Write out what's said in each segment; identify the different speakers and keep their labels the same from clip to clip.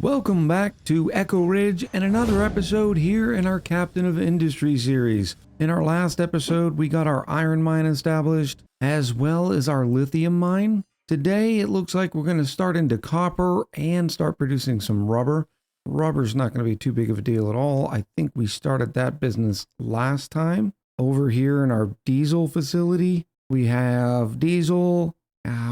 Speaker 1: Welcome back to Echo Ridge and another episode here in our Captain of Industry series. In our last episode, we got our iron mine established, as well as our lithium mine. Today, it looks like we're going to start into copper and start producing some rubber. Rubber's not going to be too big of a deal at all. I think we started that business last time. Over here in our diesel facility, we have diesel.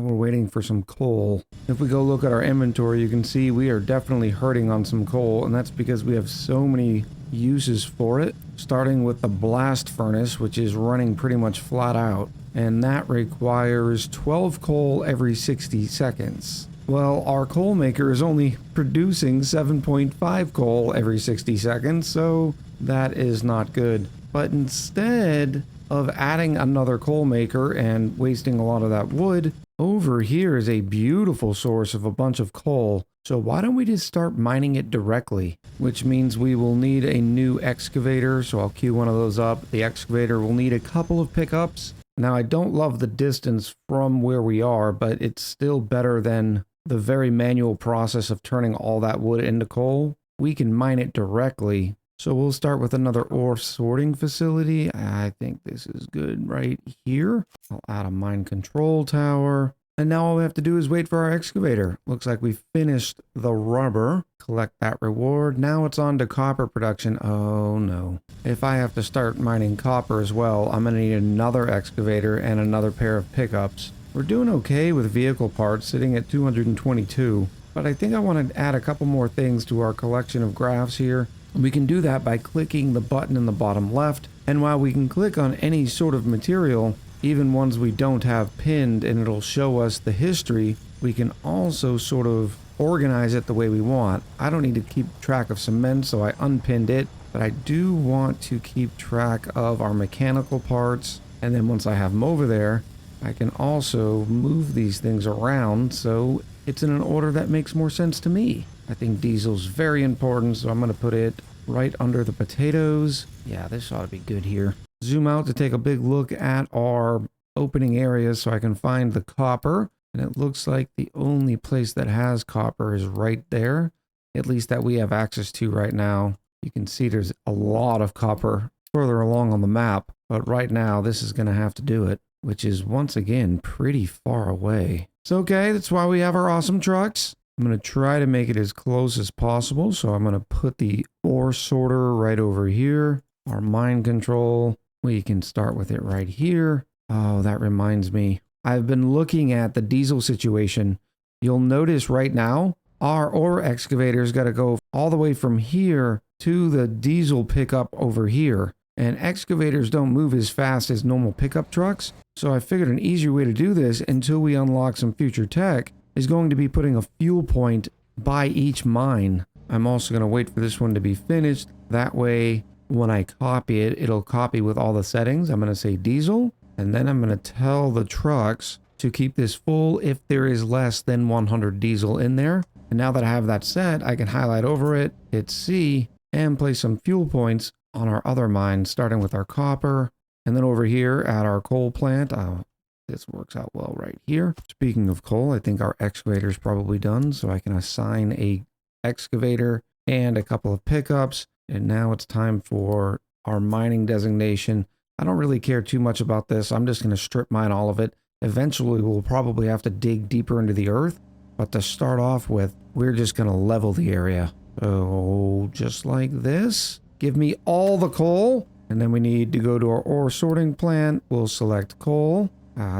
Speaker 1: We're waiting for some coal. If we go look at our inventory, you can see we are definitely hurting on some coal, and that's because we have so many uses for it, starting with the blast furnace, which is running pretty much flat out, and that requires 12 coal every 60 seconds. Well, our coal maker is only producing 7.5 coal every 60 seconds, so that is not good. But instead of adding another coal maker and wasting a lot of that wood, over here is a beautiful source of a bunch of coal. So why don't we just start mining it directly? Which means we will need a new excavator, so I'll queue one of those up. The excavator will need a couple of pickups. Now, I don't love the distance from where we are, but it's still better than the very manual process of turning all that wood into coal. We can mine it directly. So we'll start with another ore sorting facility. I think this is good right here. I'll add a mine control tower. And now all we have to do is wait for our excavator. Looks like we finished the rubber. Collect that reward. Now it's on to copper production. Oh no. If I have to start mining copper as well, I'm going to need another excavator and another pair of pickups. We're doing okay with vehicle parts, sitting at 222. But I think I want to add a couple more things to our collection of graphs here. We can do that by clicking the button in the bottom left, and while we can click on any sort of material, even ones we don't have pinned, and it'll show us the history, we can also sort of organize it the way we want. I don't need to keep track of cement, so I unpinned it, but I do want to keep track of our mechanical parts, and then once I have them over there, I can also move these things around so it's in an order that makes more sense to me. I think diesel's very important, so I'm going to put it right under the potatoes. Yeah, this ought to be good here. Zoom out to take a big look at our opening areas so I can find the copper. And it looks like the only place that has copper is right there, at least that we have access to right now. You can see there's a lot of copper further along on the map, but right now this is going to have to do it, which is once again pretty far away. It's okay, that's why we have our awesome trucks. I'm going to try to make it as close as possible, so I'm going to put the ore sorter right over here. Our mine control, we can start with it right here. Oh, that reminds me. I've been looking at the diesel situation. You'll notice right now, our ore excavator's got to go all the way from here to the diesel pickup over here. And excavators don't move as fast as normal pickup trucks. So I figured an easier way to do this until we unlock some future tech is going to be putting a fuel point by each mine. I'm also going to wait for this one to be finished. That way, when I copy it, it'll copy with all the settings. I'm going to say diesel, and then I'm going to tell the trucks to keep this full if there is less than 100 diesel in there. And now that I have that set, I can highlight over it, hit C, and place some fuel points on our other mines, starting with our copper. And then over here at our coal plant, this works out well right here. Speaking of coal, I think our excavator is probably done, so I can assign a excavator and a couple of pickups. And now it's time for our mining designation. I don't really care too much about this. I'm just going to strip mine all of it. Eventually, we'll probably have to dig deeper into the earth. But to start off with, we're just going to level the area. So just like this. Give me all the coal. And then we need to go to our ore sorting plant. We'll select coal.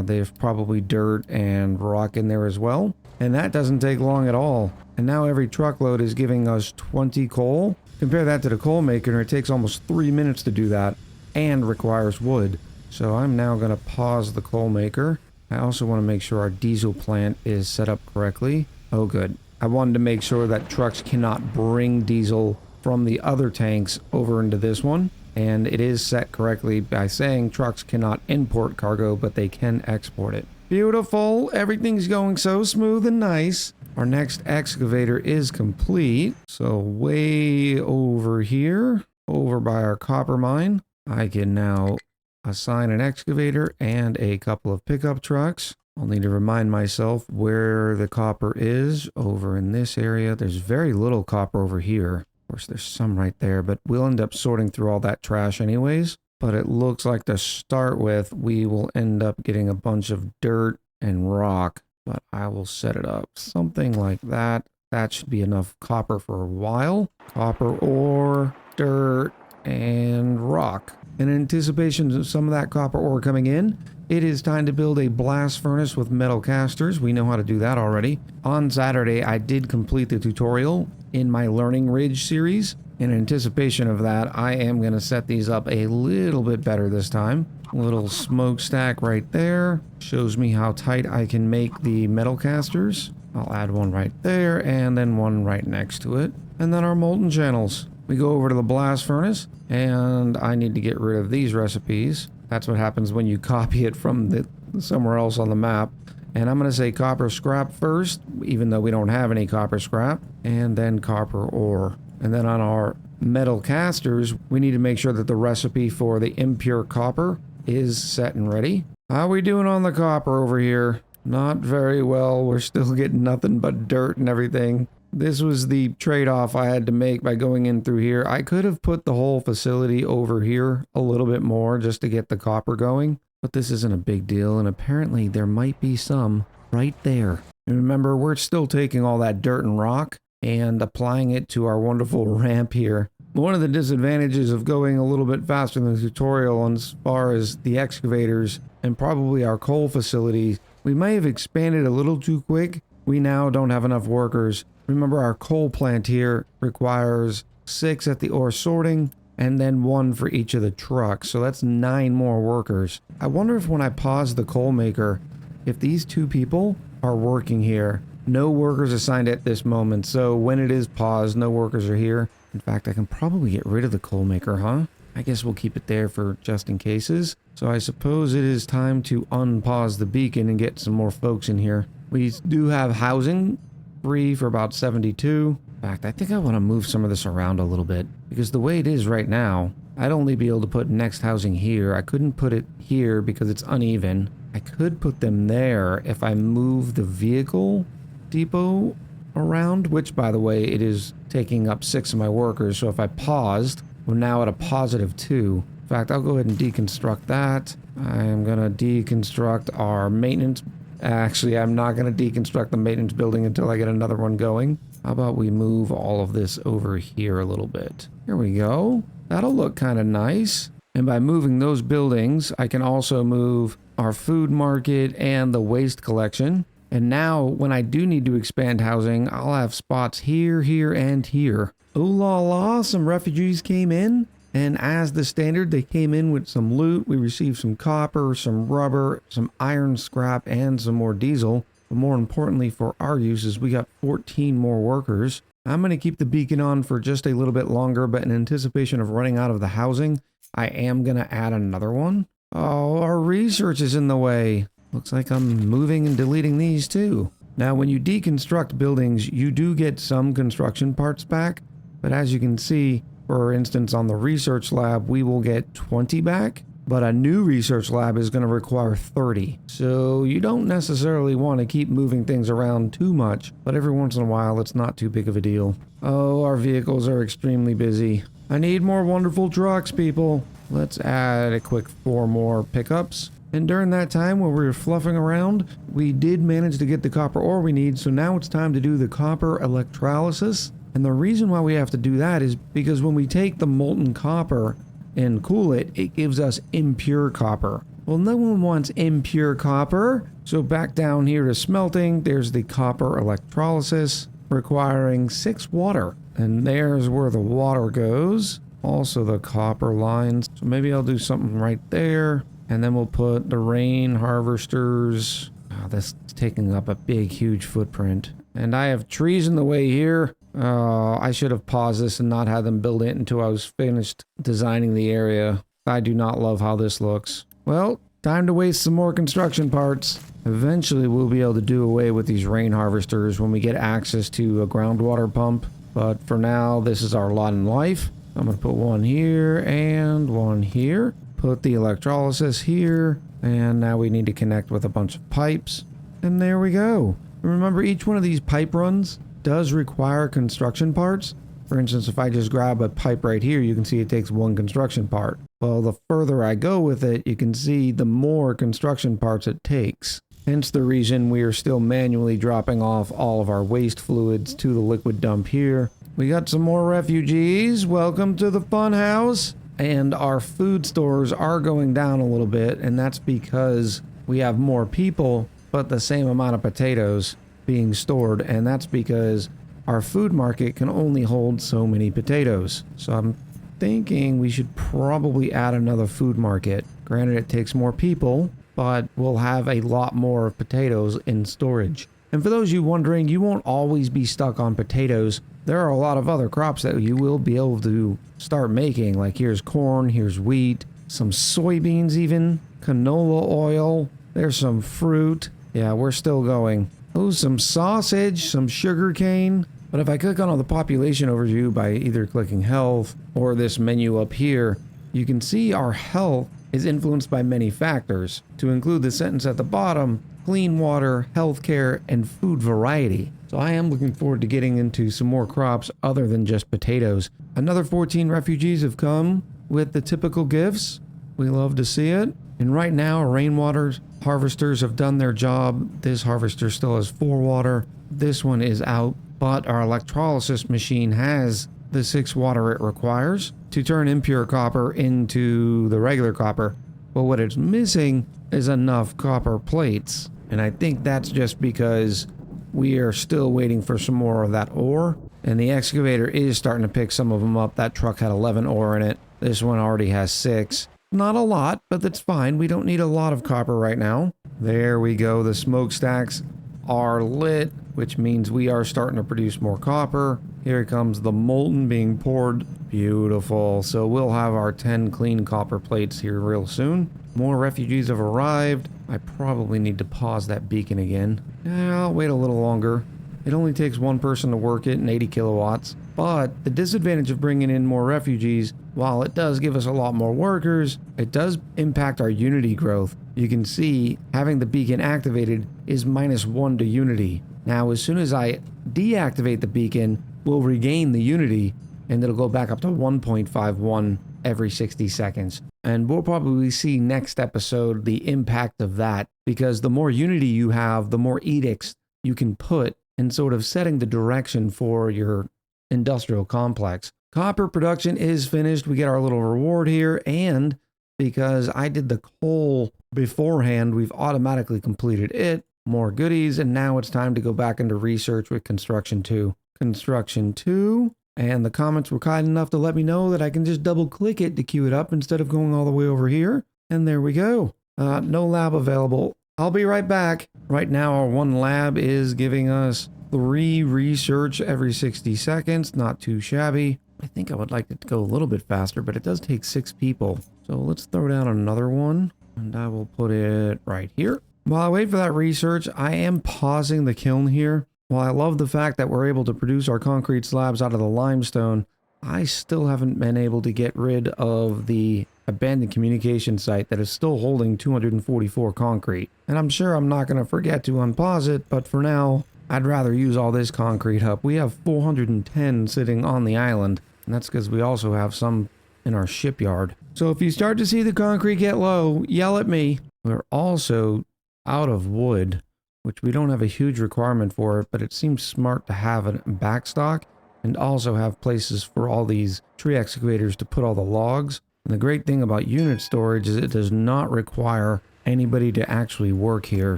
Speaker 1: There's probably dirt and rock in there as well. And that doesn't take long at all. And now every truckload is giving us 20 coal. Compare that to the coal maker, and it takes almost 3 minutes to do that and requires wood. So I'm now going to pause the coal maker. I also want to make sure our diesel plant is set up correctly. Oh, good. I wanted to make sure that trucks cannot bring diesel from the other tanks over into this one. And it is set correctly by saying trucks cannot import cargo, but they can export it. Beautiful. Everything's going so smooth and nice. Our next excavator is complete. So way over here, over by our copper mine, I can now assign an excavator and a couple of pickup trucks. I'll need to remind myself where the copper is over in this area. There's very little copper over here. Of course, there's some right there, but we'll end up sorting through all that trash anyways. But it looks like to start with, we will end up getting a bunch of dirt and rock. But I will set it up something like that. That should be enough copper for a while. Copper ore, dirt, and rock. In anticipation of some of that copper ore coming in, it is time to build a blast furnace with metal casters. We know how to do that already. On Saturday, I did complete the tutorial in my Learning Ridge series. In anticipation of that, I am going to set these up a little bit better this time. A little smokestack right there. Shows me how tight I can make the metal casters. I'll add one right there and then one right next to it. And then our molten channels. We go over to the blast furnace and I need to get rid of these recipes. That's what happens when you copy it from somewhere else on the map. And I'm going to say copper scrap first, even though we don't have any copper scrap. And then copper ore. And then on our metal casters, we need to make sure that the recipe for the impure copper is set and ready. How are we doing on the copper over here? Not very well. We're still getting nothing but dirt and everything. This was the trade-off I had to make by going in through here. I could have put the whole facility over here a little bit more just to get the copper going, but this isn't a big deal, and apparently there might be some right there. And remember, we're still taking all that dirt and rock and applying it to our wonderful ramp here. One of the disadvantages of going a little bit faster than the tutorial as far as the excavators and probably our coal facility, we may have expanded a little too quick. We now don't have enough workers. Remember, our coal plant here requires 6 at the ore sorting and then 1 for each of the trucks. So that's 9 more workers. I wonder if when I pause the coal maker, if these 2 people are working here. No workers assigned at this moment. So when it is paused, no workers are here. In fact, I can probably get rid of the coal maker, huh? I guess we'll keep it there for just in cases. So I suppose it is time to unpause the beacon and get some more folks in here. We do have housing free for about 72. In fact, I think I want to move some of this around a little bit because the way it is right now, I'd only be able to put next housing here. I couldn't put it here because it's uneven. I could put them there if I move the vehicle depot around, which by the way, it is taking up 6 of my workers. So if I paused, we're now at a positive 2. In fact, I'll go ahead and deconstruct that. I'm going to deconstruct our maintenance. Actually, I'm not going to deconstruct the maintenance building until I get another one going. How about we move all of this over here a little bit? Here we go. That'll look kind of nice. And by moving those buildings, I can also move our food market and the waste collection. And now, when I do need to expand housing, I'll have spots here, here, and here. Ooh la la, some refugees came in. And as the standard, they came in with some loot. We received some copper, some rubber, some iron scrap, and some more diesel. But more importantly for our uses, we got 14 more workers. I'm going to keep the beacon on for just a little bit longer, but in anticipation of running out of the housing, I am going to add another one. Oh, our research is in the way. Looks like I'm moving and deleting these too. Now, when you deconstruct buildings, you do get some construction parts back. But as you can see, for instance, on the research lab, we will get 20 back. But a new research lab is going to require 30. So you don't necessarily want to keep moving things around too much. But every once in a while, it's not too big of a deal. Oh, our vehicles are extremely busy. I need more wonderful trucks, people. Let's add a quick 4 more pickups. And during that time when we were fluffing around, we did manage to get the copper ore we need. So now it's time to do the copper electrolysis. And the reason why we have to do that is because when we take the molten copper and cool it, it gives us impure copper. Well, no one wants impure copper. So back down here to smelting, there's the copper electrolysis requiring 6 water. And there's where the water goes. Also the copper lines. So maybe I'll do something right there. And then we'll put the rain harvesters. Oh, that's taking up a big, huge footprint. And I have trees in the way here. I should have paused this and not had them build it until I was finished designing the area. I do not love how this looks. Well, time to waste some more construction parts. Eventually, we'll be able to do away with these rain harvesters when we get access to a groundwater pump. But for now, this is our lot in life. I'm going to put one here and one here. Put the electrolysis here, and now we need to connect with a bunch of pipes. And there we go. Remember, each one of these pipe runs does require construction parts. For instance, if I just grab a pipe right here, you can see it takes one construction part. Well, the further I go with it, you can see the more construction parts it takes. Hence the reason we are still manually dropping off all of our waste fluids to the liquid dump here. We got some more refugees. Welcome to the fun house. And our food stores are going down a little bit, and that's because we have more people, but the same amount of potatoes being stored, and that's because our food market can only hold so many potatoes. So I'm thinking we should probably add another food market. Granted, it takes more people, but we'll have a lot more potatoes in storage. And for those of you wondering, you won't always be stuck on potatoes. There are a lot of other crops that you will be able to start making. Like here's corn, here's wheat, some soybeans even, canola oil, there's some fruit. Yeah, we're still going. Oh, some sausage, some sugar cane. But if I click on the population overview by either clicking health or this menu up here, you can see our health is influenced by many factors, to include the sentence at the bottom, clean water, healthcare, and food variety. So I am looking forward to getting into some more crops other than just potatoes. Another 14 refugees have come with the typical gifts. We love to see it. And right now, our rainwater harvesters have done their job. This harvester still has 4 water. This one is out, but our electrolysis machine has the 6 water it requires to turn impure copper into the regular copper. But what it's missing is enough copper plates. And I think that's just because we are still waiting for some more of that ore. And the excavator is starting to pick some of them up. That truck had 11 ore in it. This one already has 6. Not a lot, but that's fine. We don't need a lot of copper right now. There we go. The smokestacks are lit, which means we are starting to produce more copper. Here comes the molten being poured. Beautiful. So we'll have our 10 clean copper plates here real soon. More refugees have arrived. I probably need to pause that beacon again. Yeah, I'll wait a little longer. It only takes one person to work it and 80 kilowatts. But the disadvantage of bringing in more refugees, while it does give us a lot more workers, it does impact our Unity growth. You can see having the beacon activated is -1 to Unity. Now, as soon as I deactivate the beacon, we'll regain the Unity, and it'll go back up to 1.51 every 60 seconds. And we'll probably see next episode the impact of that, because the more Unity you have, the more edicts you can put in sort of setting the direction for your industrial complex. Copper production is finished. We get our little reward here, and because I did the coal beforehand, we've automatically completed it. More goodies, and now it's time to go back into research with Construction 2. Construction 2, and the comments were kind enough to let me know that I can just double click it to queue it up instead of going all the way over here. And there we go. No lab available. I'll be right back. Right now, our one lab is giving us 3 research every 60 seconds. Not too shabby. I think I would like it to go a little bit faster, but it does take 6 people. So let's throw down another one, and I will put it right here. While I wait for that research, I am pausing the kiln here. While I love the fact that we're able to produce our concrete slabs out of the limestone, I still haven't been able to get rid of the abandoned communication site that is still holding 244 concrete. And I'm sure I'm not going to forget to unpause it, but for now, I'd rather use all this concrete up. We have 410 sitting on the island, and that's because we also have some in our shipyard. So if you start to see the concrete get low, yell at me. We're also out of wood, which we don't have a huge requirement for it, but it seems smart to have a backstock and also have places for all these tree excavators to put all the logs. And the great thing about unit storage is it does not require anybody to actually work here.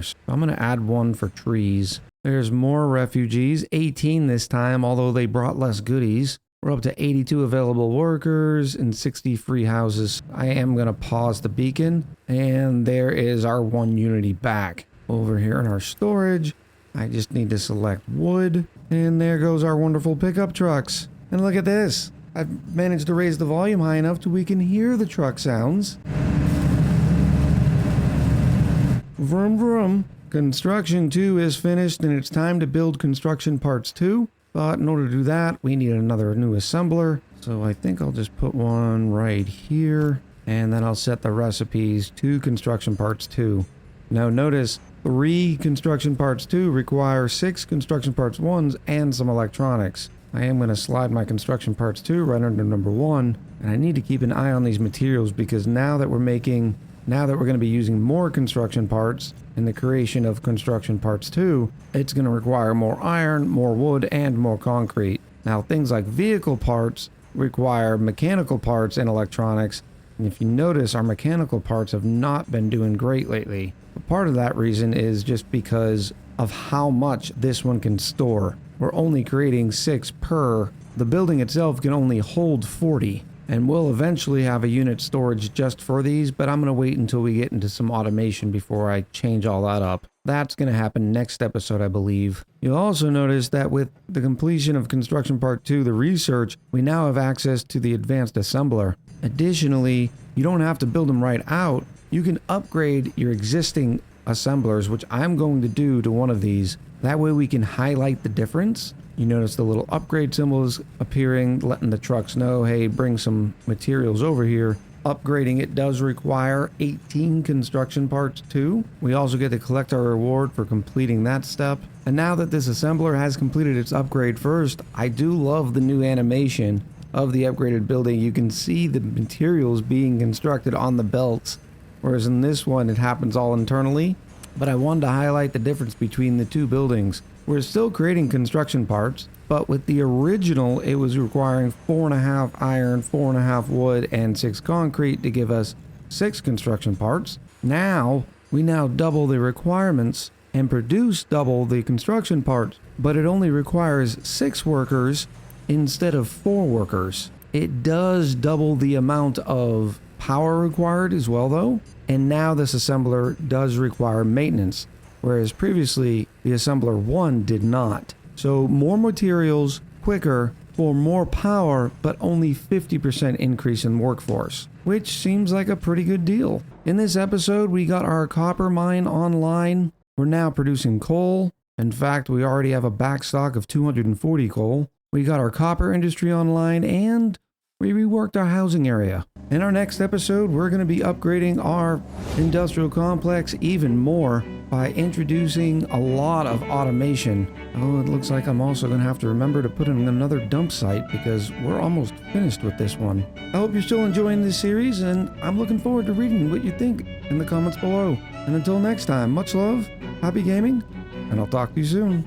Speaker 1: So I'm going to add one for trees. There's more refugees, 18 this time, although they brought less goodies. We're up to 82 available workers and 60 free houses. I am going to pause the beacon, and there is our one Unity back. Over here in our storage, I just need to select wood, and there goes our wonderful pickup trucks. And look at this. I've managed to raise the volume high enough so we can hear the truck sounds. Vroom vroom. Construction 2 is finished, and it's time to build construction parts 2. But in order to do that, we need another new assembler. So I think I'll just put one right here, and then I'll set the recipes to construction parts 2. Now notice 3 construction parts 2 require 6 construction parts 1s and some electronics. I am going to slide my construction parts 2 right under number 1, and I need to keep an eye on these materials because now that we're going to be using more construction parts in the creation of construction parts 2, it's going to require more iron, more wood, and more concrete. Now, things like vehicle parts require mechanical parts and electronics, and if you notice, our mechanical parts have not been doing great lately. But part of that reason is just because of how much this one can store. We're only creating 6 per. The building itself can only hold 40. And we'll eventually have a unit storage just for these, but I'm going to wait until we get into some automation before I change all that up. That's going to happen next episode, I believe. You'll also notice that with the completion of Construction Part 2, the research, we now have access to the Advanced Assembler. Additionally, you don't have to build them right out. You can upgrade your existing assemblers, which I'm going to do to one of these. That way we can highlight the difference. You notice the little upgrade symbols appearing, letting the trucks know, hey, bring some materials over here. Upgrading it does require 18 construction parts too. We also get to collect our reward for completing that step. And now that this assembler has completed its upgrade first, I do love the new animation of the upgraded building. You can see the materials being constructed on the belts, whereas in this one it happens all internally. But I wanted to highlight the difference between the two buildings. We're still creating construction parts, but with the original, it was requiring 4.5 iron, 4.5 wood, and 6 concrete to give us 6 construction parts. Now, we double the requirements and produce double the construction parts, but it only requires 6 workers instead of 4 workers. It does double the amount of power required as well, though, and now this assembler does require maintenance, whereas previously the assembler 1 did not. So more materials, quicker, for more power, but only 50% increase in workforce, which seems like a pretty good deal. In this episode, we got our copper mine online. We're now producing coal. In fact, we already have a backstock of 240 coal. We got our copper industry online, and we reworked our housing area. In our next episode, we're going to be upgrading our industrial complex even more by introducing a lot of automation. Oh, it looks like I'm also going to have to remember to put in another dump site because we're almost finished with this one. I hope you're still enjoying this series, and I'm looking forward to reading what you think in the comments below. And until next time, much love, happy gaming, and I'll talk to you soon.